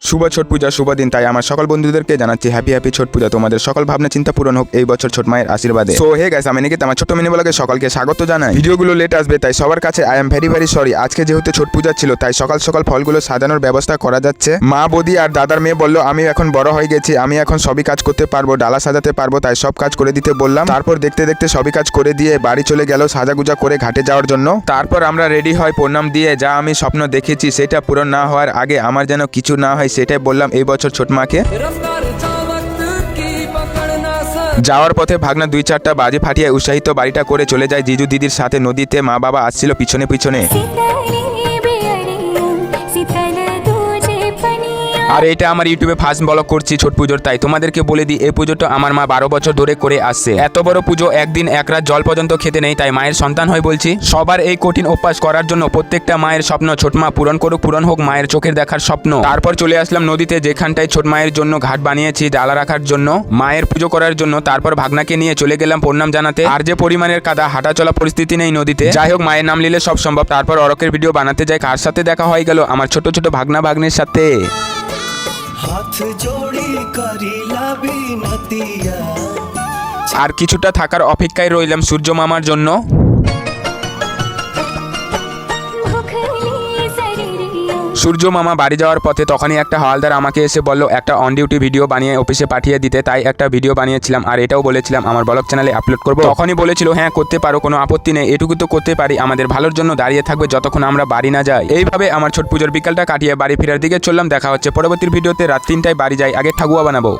শুভ ছট পূজা শুভ দিন, তাই আমার সকল বন্ধুদেরকে জানাচ্ছি হ্যাপি ছট পূজা। তোমাদের সকল ভাবনা চিন্তা পূরণ হোক এই বছর ছোট মায়ের আশীর্বাদে। সো হে গাইস, আমি নিকিত আমার ছোট মিনি ব্লগে সকলকে স্বাগত জানাই। ভিডিওগুলো লেট আসবে তাই সবার কাছে আই এম ভেরি সরি। আজকে যেহেতু ছট পূজা ছিল তাই সকাল সকাল ফলগুলো সাজানোর ব্যবস্থা করা যাচ্ছে। মা বৌদি আর দাদার মেয়ে বললো আমি এখন বড় হয়ে গেছি, আমি এখন সবই কাজ করতে পারবো, ডালা সাজাতে পারবো, তাই সব কাজ করে দিতে বললাম। তারপর দেখতে দেখতে সবই কাজ করে দিয়ে বাড়ি চলে গেল সাজাগুজা করে ঘাটে যাওয়ার জন্য। তারপর আমরা রেডি হয় প্রণাম দিয়ে। যা আমি স্বপ্ন দেখেছি সেটা পূরণ না হওয়ার আগে আমার যেন কিছু না হয় সেটাই বললাম এই বছর ছোট মাকে। যাওয়ার পথে ভাগনা 2-4টা বাজি ফাটিয়ে উৎসাহিত বাড়িটা করে চলে যায় জিজু দিদির সাথে নদীতে। মা বাবা আসছিল পিছনে পিছনে। আর এটা আমার ইউটিউবে ফার্স্ট ব্লগ করছি ছোট পুজোর, তাই তোমাদেরকে বলে দিই এই পুজোটা আমার মা 12 বছর ধরে করে আসছে। এত বড় পুজো একদিন এক রাত জল পর্যন্ত খেতে নেই, তাই মায়ের সন্তান হয় বলছি। সবার এই কঠিন অভ্যাস করার জন্য প্রত্যেকটা মায়ের স্বপ্ন ছোট মা পূরণ করুক, পূরণ হোক মায়ের চোখের দেখার স্বপ্ন। তারপর চলে আসলাম নদীতে, যেখানটায় ছোট মায়ের জন্য ঘাট বানিয়েছি ডালা রাখার জন্য, মায়ের পুজো করার জন্য। তারপর ভাগনাকে নিয়ে চলে গেলাম প্রণাম জানাতে। আর যে পরিমাণের কাদা, হাঁটা চলা পরিস্থিতি নেই নদীতে। যাই হোক, মায়ের নাম নিলে সব সম্ভব। তারপর অরকের ভিডিও বানাতে যাই। কার সাথে দেখা হয়ে গেল? আমার ছোট ছোট ভাগনা ভাগ্নের সাথে। আর কিছুটা থাকার অপেক্ষায় রইলাম সূর্য মামার জন্য। সূর্য মামা বাড়ি যাওয়ার পথে তখনই একটা হাওলদার আমাকে এসে বলল একটা অন ডিউটি ভিডিও বানিয়ে অফিসে পাঠিয়ে দিতে। তাই একটা ভিডিও বানিয়েছিলাম আর এটাও বলেছিলাম আমার ব্লগ চ্যানেলে আপলোড করব। তখনই বলেছিল হ্যাঁ করতে পারো, কোনো আপত্তি নেই, এটুকু তো করতে পারি, আমাদের ভালোর জন্য দাঁড়িয়ে থাকবে যতক্ষণ আমরা বাড়ি না যাই। এইভাবে আমার ছোট পুজোর বিকালটা কাটিয়ে বাড়ি ফেরার দিকে চললাম। দেখা হচ্ছে পরবর্তী ভিডিওতে। রাত 3টায় বাড়ি যাই, আগে ঠাকুয়া বানাবো।